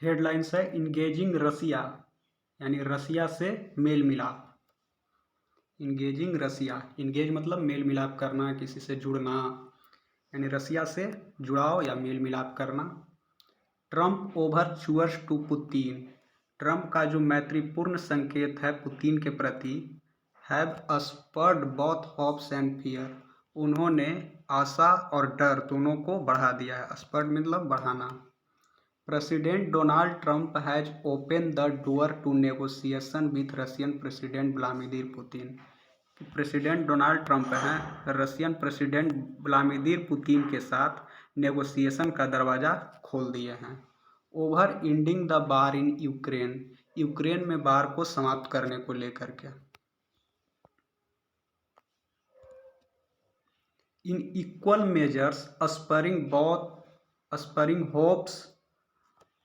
Headlines है engaging रसिया, यानी रसिया से मेल मिलाप। इंगेजिंग रसिया, इंगेज मतलब मेल मिलाप करना, किसी से जुड़ना, यानी रसिया से जुड़ाव या मेल मिलाप करना। ट्रंप ओवरच्योर्स टू पुतिन, ट्रंप का जो मैत्रीपूर्ण संकेत है पुतिन के प्रति, have spurred both hopes and fear, उन्होंने आशा और डर दोनों को बढ़ा दिया है। स्पर्ड मतलब बढ़ाना। President Donald Trump has open the door to negotiation with Russian president Vladimir Putin. President Donald Trump हैं रशियन प्रेसिडेंट व्लादिमीर पुतिन के साथ नेगोशिएशन का दरवाज़ा खोल दिए हैं। Over ending the war in Ukraine, Ukraine में बार को समाप्त करने को लेकर के। In equal measures spurring hopes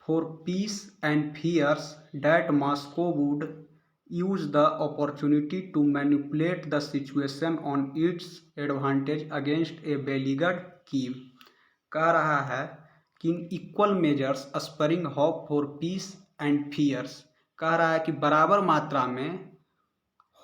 for peace and fears that Moscow would use the opportunity to manipulate the situation on its advantage against a beleaguered Kiev। कह रहा है कि in equal measures spurring hope for peace and fears, कह रहा है कि बराबर मात्रा में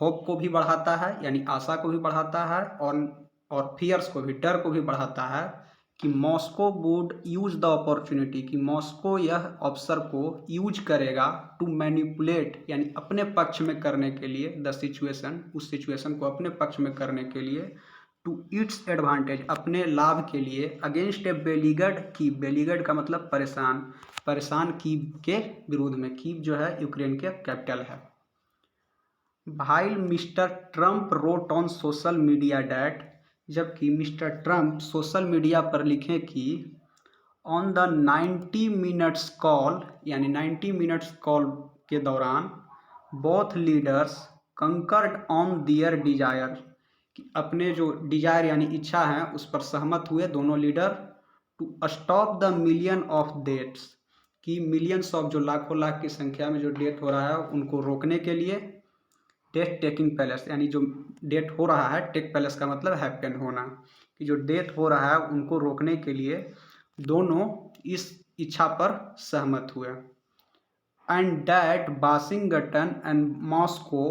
होप को भी बढ़ाता है यानी आशा को भी बढ़ाता है और फियर्स को भी, डर को भी बढ़ाता है कि Moscow would use the opportunity, कि मॉस्को यह अवसर को यूज करेगा टू मैनिपुलेट यानी अपने पक्ष में करने के लिए, द सिचुएशन, उस सिचुएशन को अपने पक्ष में करने के लिए, टू इट्स एडवांटेज, अपने लाभ के लिए, अगेंस्ट ए बेलीगड कीव, बेलीगड का मतलब परेशान, परेशान कीव के विरोध में। कीव जो है यूक्रेन के कैपिटल है। भाइल mister Trump road on social media that, जबकि मिस्टर ट्रंप सोशल मीडिया पर लिखे कि ऑन द 90 मिनट्स कॉल, यानी 90 मिनट्स कॉल के दौरान both leaders concurred on their desire, कि अपने जो डिजायर यानी इच्छा है उस पर सहमत हुए दोनों leader, to stop the million of deaths, कि मिलियंस ऑफ जो लाखों लाख की संख्या में जो डेथ हो रहा है उनको रोकने के लिए। डेथ टेकिंग पैलेस, यानी जो डेथ हो रहा है, टेक पैलेस का मतलब हैपन होना, कि जो डेथ हो रहा है उनको रोकने के लिए दोनों इस इच्छा पर सहमत हुए। And that Washington and Moscow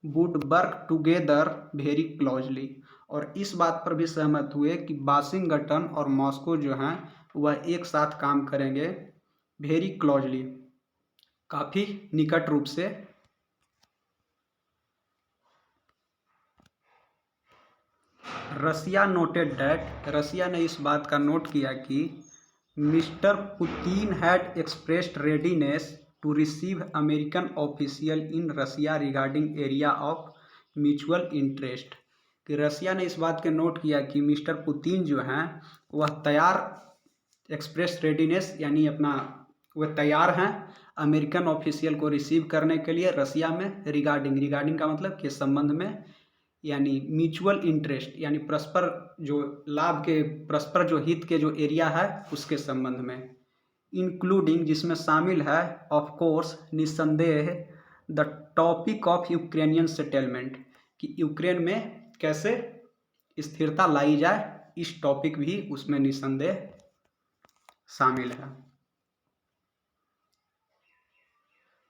would work together very closely, और इस बात पर भी सहमत हुए कि वाशिंगटन और मॉस्को जो हैं वह एक साथ काम करेंगे, वेरी क्लोजली, काफ़ी निकट रूप से। रसिया नोटेड डैट, रसिया ने इस बात का नोट किया कि mister Putin had expressed readiness to receive American official in Russia regarding area of mutual interest, कि रसिया ने इस बात के नोट किया कि मिस्टर पुतिन जो हैं वह तैयार, एक्सप्रेस रेडीनेस यानी अपना वह तैयार हैं अमेरिकन ऑफिशियल को रिसीव करने के लिए रसिया में, रिगार्डिंग, रिगार्डिंग का मतलब के संबंध में, यानी म्यूचुअल इंटरेस्ट यानी परस्पर जो लाभ के, परस्पर जो हित के जो एरिया है उसके संबंध में, इंक्लूडिंग जिसमें शामिल है ऑफ कोर्स निस्संदेह the topic of Ukrainian settlement, कि यूक्रेन में कैसे स्थिरता लाई जाए, इस टॉपिक भी उसमें निस्संदेह शामिल है।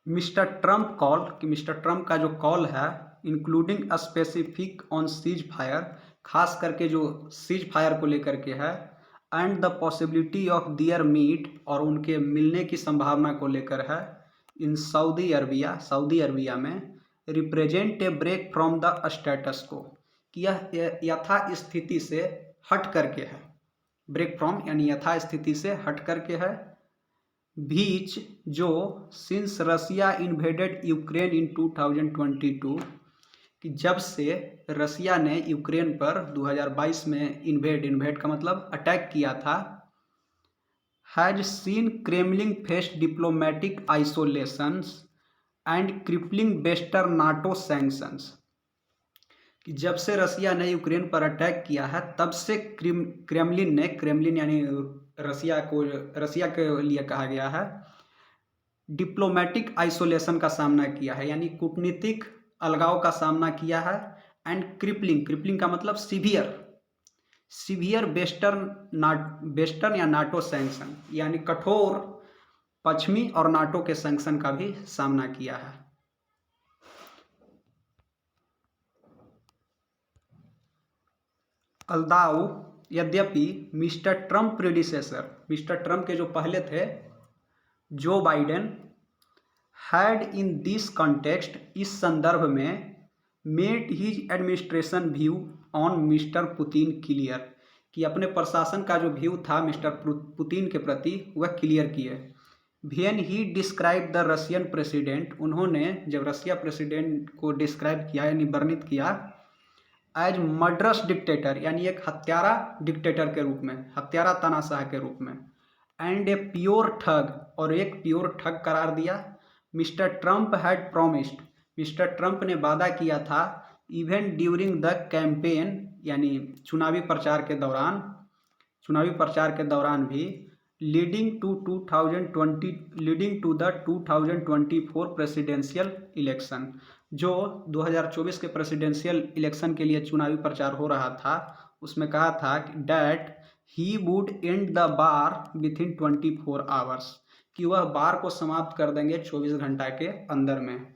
मिस्टर ट्रंप कॉल, कि मिस्टर ट्रंप का जो कॉल है including specific on ceasefire, खास करके जो सीज फायर को लेकर के है, and the possibility of their meet, और उनके मिलने की संभावना को लेकर है, in Saudi Arabia, Saudi Arabia में, represent a break from the status quo, कि यह यथास्थिति से हट करके है, ब्रेक फ्रॉम यानी यथास्थिति से हट करके है, बीच जो सिंस रसिया इन्वेडेड यूक्रेन इन 2022, कि जब से रसिया ने यूक्रेन पर 2022 में इन्वेड का मतलब अटैक किया था, has seen Kremlin face diplomatic isolations and crippling western NATO sanctions, कि जब से रसिया ने यूक्रेन पर अटैक किया है तब से क्रेमलिन ने, क्रेमलिन यानी रसिया को, रसिया के लिए कहा गया है, डिप्लोमेटिक आइसोलेशन का सामना किया है, यानी कूटनीतिक अलगाव का सामना किया है, एंड क्रिपलिंग, क्रिपलिंग का मतलब सीवियर, सीवियर वेस्टर्न या नाटो सैंक्शन, यानी कठोर पश्चिमी और नाटो के सैंक्शन का भी सामना किया है। अल्दाउ यद्यपि mister Trump predecessor, mister Trump के जो पहले थे Joe Biden, had in this context, इस संदर्भ में, made his administration view on mister Putin clear, कि अपने प्रशासन का जो व्यू था मिस्टर पुतिन के प्रति वह क्लियर किए। When he describe the Russian president, उन्होंने जब रशिया प्रेसिडेंट को डिस्क्राइब किया यानी वर्णित किया एज मर्डरस डिक्टेटर, यानी एक हत्यारा डिक्टेटर के रूप में, हत्यारा तानाशाह के रूप में, एंड ए प्योर ठग, और एक प्योर ठग करार दिया। Mister Trump had promised, mister Trump ने वादा किया था, इवन ड्यूरिंग द कैंपेन, यानी चुनावी प्रचार के दौरान भी, leading to the 2024 presidential election, जो 2024 के प्रेसिडेंशियल इलेक्शन के लिए चुनावी प्रचार हो रहा था, उसमें कहा था कि that he would and the bar within 24 hours, कि वह बार को समाप्त कर देंगे 24 घंटा के अंदर में।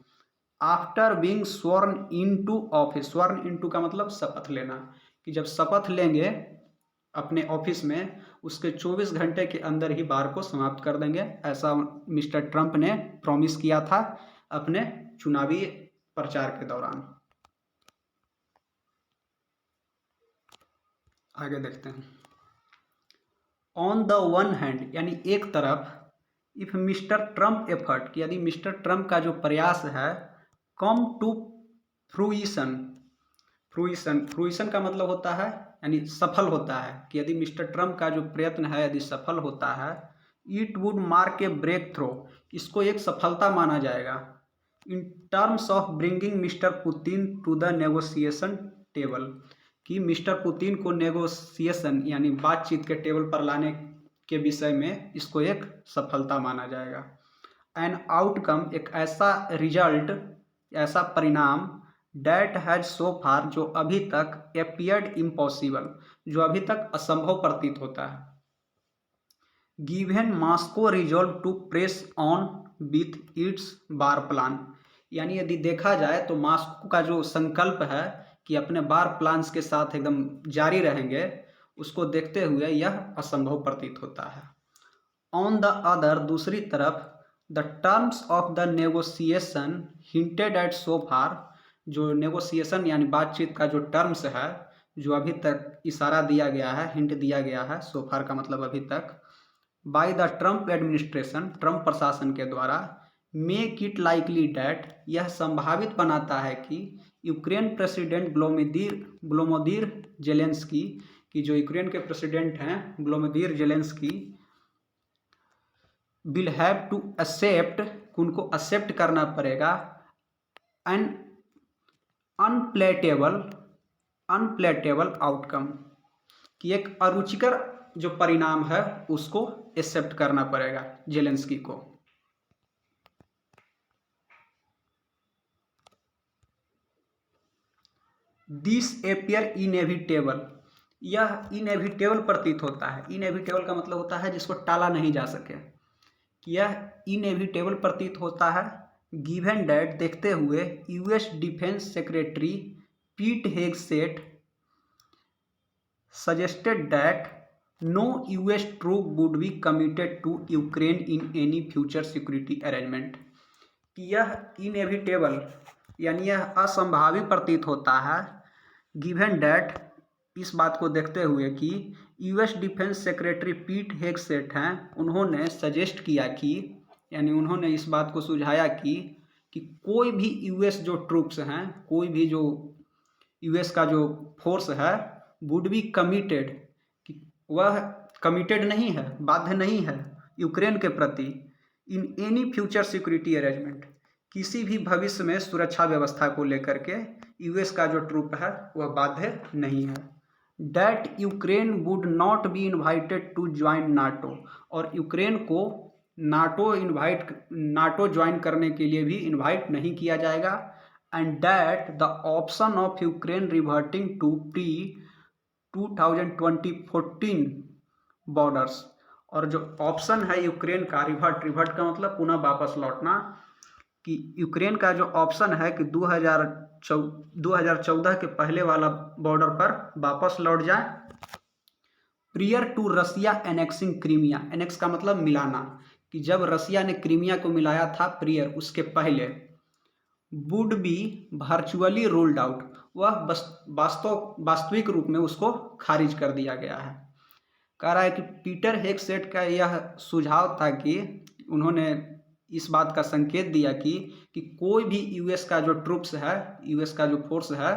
आफ्टर बीइंग स्वर्न इनटू ऑफिस, स्वर्ण इनटू का मतलब शपथ लेना, कि जब शपथ लेंगे अपने ऑफिस में उसके 24 घंटे के अंदर ही बार को समाप्त कर देंगे, ऐसा मिस्टर ट्रम्प ने प्रॉमिस किया था अपने चुनावी प्रचार के दौरान। आगे देखते हैं। ऑन द वन हैंड, यानी एक तरफ, इफ मिस्टर ट्रम्प एफर्ट, कि यदि मिस्टर ट्रम्प का जो प्रयास है, कम टू फ्रूइशन, फ्रूइशन का मतलब होता है यानी सफल होता है, कि यदि मिस्टर ट्रम्प का जो प्रयत्न है यदि सफल होता है, it would mark a breakthrough, इसको एक सफलता माना जाएगा, in terms of bringing mister Putin to the negotiation table, कि मिस्टर पुतिन को नेगोशिएशन यानी बातचीत के टेबल पर लाने के विषय में इसको एक सफलता माना जाएगा। एन आउटकम, एक ऐसा रिजल्ट, ऐसा परिणाम, डैट हैज सो फार, जो अभी तक, एपियर्ड इम्पॉसिबल, जो अभी तक असंभव प्रतीत होता है, given Moscow resolve to press on with its war plan, यानी यदि देखा जाए तो मॉस्को का जो संकल्प है कि अपने बार प्लान्स के साथ एकदम जारी रहेंगे, उसको देखते हुए यह असंभव प्रतीत होता है। ऑन द अदर, दूसरी तरफ, the terms of the negotiation hinted at so far, जो नेगोशिएशन यानी बातचीत का जो टर्म्स है, जो अभी तक इशारा दिया गया है, हिंट दिया गया है, सो फार का मतलब अभी तक, by the Trump administration, Trump प्रशासन के द्वारा, मेक इट लाइकली डैट, यह संभावित बनाता है कि यूक्रेन प्रेसिडेंट व्लादिमीर जेलेंस्की, कि जो यूक्रेन के प्रेसिडेंट हैं Vladimir Zelensky, will have to accept, उनको एक्सेप्ट करना पड़ेगा, एन अनप्लेटेबल आउटकम, कि एक अरुचिकर जो परिणाम है उसको एक्सेप्ट करना पड़ेगा जेलेंस्की को। दिस एपियर इनएविटेबल, यह इनएविटेबल प्रतीत होता है, इनएविटेबल का मतलब होता है जिसको टाला नहीं जा सके, यह इनएविटेबल प्रतीत होता है, गिवन डैट, देखते हुए, US defence secretary Pete Hegseth suggested that no US troop would be committed to Ukraine in any future security arrangement, कि यह इनएविटेबल यानी यह असंभावी प्रतीत होता है, गिवन डैट, इस बात को देखते हुए कि यूएस डिफेंस सेक्रेटरी पीट हेगसेट हैं, उन्होंने सजेस्ट किया कि, यानी उन्होंने इस बात को सुझाया कि कोई भी यूएस जो ट्रूप्स हैं, कोई भी जो यूएस का जो फोर्स है, वुड बी कमिटेड, कि वह कमिटेड नहीं है, बाध्य नहीं है यूक्रेन के प्रति, इन एनी फ्यूचर सिक्योरिटी अरेंजमेंट, किसी भी भविष्य में सुरक्षा व्यवस्था को लेकर के यूएस का जो ट्रूप है वह बाध्य नहीं है। That Ukraine would not be invited to join NATO, और यूक्रेन को नाटो ज्वाइन करने के लिए भी इन्वाइट नहीं किया जाएगा, and that the option of Ukraine reverting to pre 2014 borders, और जो ऑप्शन है यूक्रेन का, रिवर्ट का मतलब पुनः वापस लौटना, कि यूक्रेन का जो ऑप्शन है कि 2014 के पहले वाला बॉर्डर पर वापस लौट जाए। Prior to Russia annexing Crimea, annex का मतलब मिलाना, कि जब रसिया ने क्रीमिया को मिलाया था प्रियर उसके पहले, would be virtually ruled out, वह वास्तविक रूप में उसको खारिज कर दिया गया है। कह रहा है कि पीटर हेगसेट का यह सुझाव था कि उन्होंने इस बात का संकेत दिया कि कोई भी यूएस का जो ट्रूप्स है, यूएस का जो फोर्स है,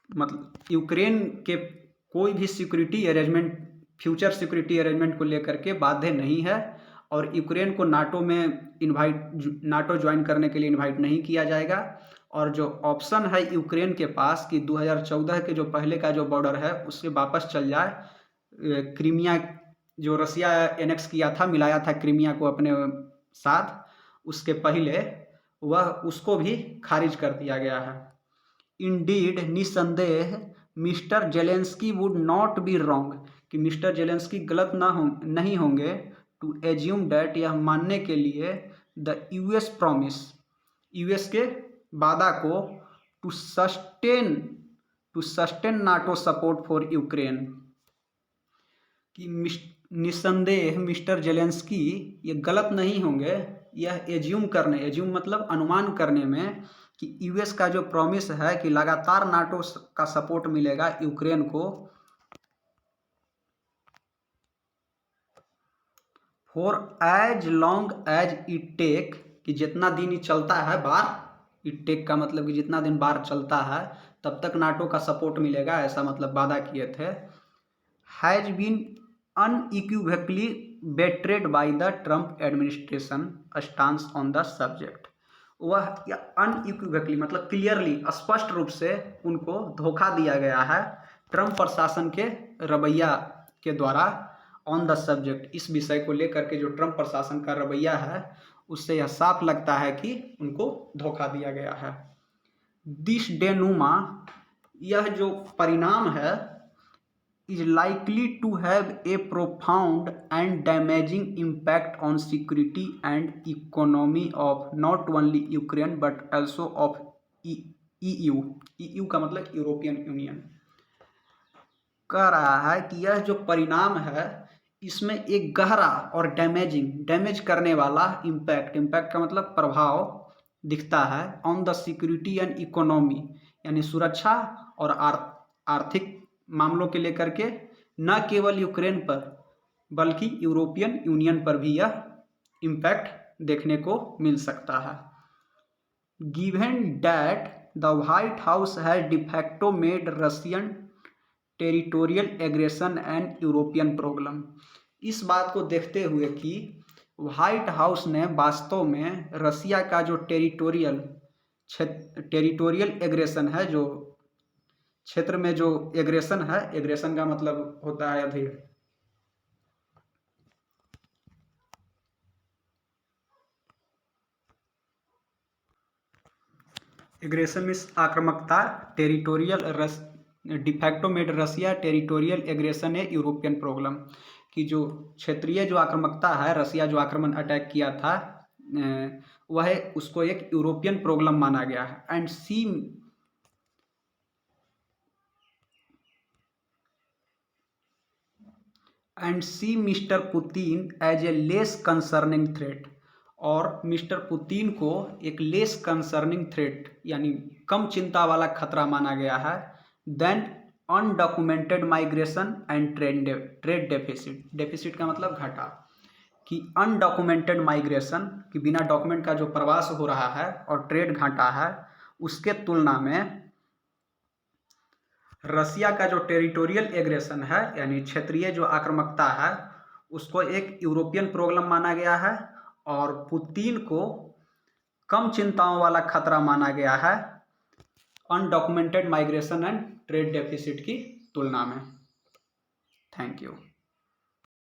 मतलब यूक्रेन के कोई भी security arrangement, future security arrangement को लेकर के बाध्य नहीं है, और यूक्रेन को नाटो ज्वाइन करने के लिए इनवाइट नहीं किया जाएगा। और जो ऑप्शन है यूक्रेन के पास कि 2014 के जो पहले का जो बॉर्डर है उससे वापस चल जाए, क्रीमिया जो रसिया एनेक्स किया था, मिलाया था क्रीमिया को अपने साथ, उसके पहले वह उसको भी खारिज कर दिया गया है। इंडीड, निसंदेह, mister Zelensky would not be wrong, कि मिस्टर जेलेंस्की गलत नहीं होंगे, टू एज्यूम डैट, यह मानने के लिए, द यूएस प्रॉमिस, यूएस के वादा को, to sustain NATO support for Ukraine, कि निसंदेह मिस्टर जेलेंस्की ये गलत नहीं होंगे यह एज्यूम मतलब अनुमान करने में, कि यूएस का जो प्रॉमिस है कि लगातार नाटो का सपोर्ट मिलेगा यूक्रेन को, for as long as it take, कि जितना दिन ही चलता है बार, इट टेक का मतलब कि जितना दिन बार चलता है तब तक नाटो का सपोर्ट मिलेगा, ऐसा मतलब वादा किए थे। Has been unequivocally betrayed by the Trump administration stance on the subject, वह unequivocally मतलब क्लियरली, स्पष्ट रूप से उनको धोखा दिया गया है ट्रंप प्रशासन के रवैया के द्वारा, ऑन द सब्जेक्ट, इस विषय को लेकर के जो ट्रंप प्रशासन का रवैया है उससे यह साफ लगता है कि उनको धोखा दिया गया है। दिस डेनूमा, यह जो परिणाम है, is likely to have a profound and damaging impact on security and economy of not only Ukraine but also of EU, EU का मतलब यूरोपियन यूनियन। कह रहा है कि यह जो परिणाम है इसमें एक गहरा और डैमेज करने वाला इम्पैक्ट का मतलब प्रभाव दिखता है, on the security and economy, यानी सुरक्षा और आर्थिक मामलों के लेकर के, न केवल यूक्रेन पर बल्कि यूरोपियन यूनियन पर भी यह इम्पैक्ट देखने को मिल सकता है। Given that the white house has de facto made Russian territorial aggression and European problem, इस बात को देखते हुए कि व्हाइट हाउस ने वास्तव में रसिया का जो टेरिटोरियल एग्रेशन है, जो क्षेत्र में जो एग्रेशन है, एग्रेशन का मतलब होता है अधीर, एग्रेशन मीन्स आक्रामकता, डिफैक्टो मेड रसिया टेरिटोरियल एग्रेशन है यूरोपियन प्रॉब्लम, कि जो क्षेत्रीय जो आक्रामकता है, रसिया जो आक्रमण अटैक किया था वह उसको एक यूरोपियन प्रॉब्लम माना गया है। And see mister Putin as a less concerning threat, और मिस्टर पुतिन को एक लेस कंसर्निंग थ्रेट यानी कम चिंता वाला खतरा माना गया है, then undocumented migration and trade deficit का मतलब घाटा, कि अनडॉक्यूमेंटेड माइग्रेशन, कि बिना डॉक्यूमेंट का जो प्रवास हो रहा है, और ट्रेड घाटा है, उसके तुलना में रसिया का जो टेरिटोरियल एग्रेशन है यानी क्षेत्रीय जो आक्रामकता है उसको एक यूरोपियन प्रॉब्लम माना गया है, और पुतिन को कम चिंताओं वाला खतरा माना गया है undocumented migration and trade deficit की तुलना में। Thank you.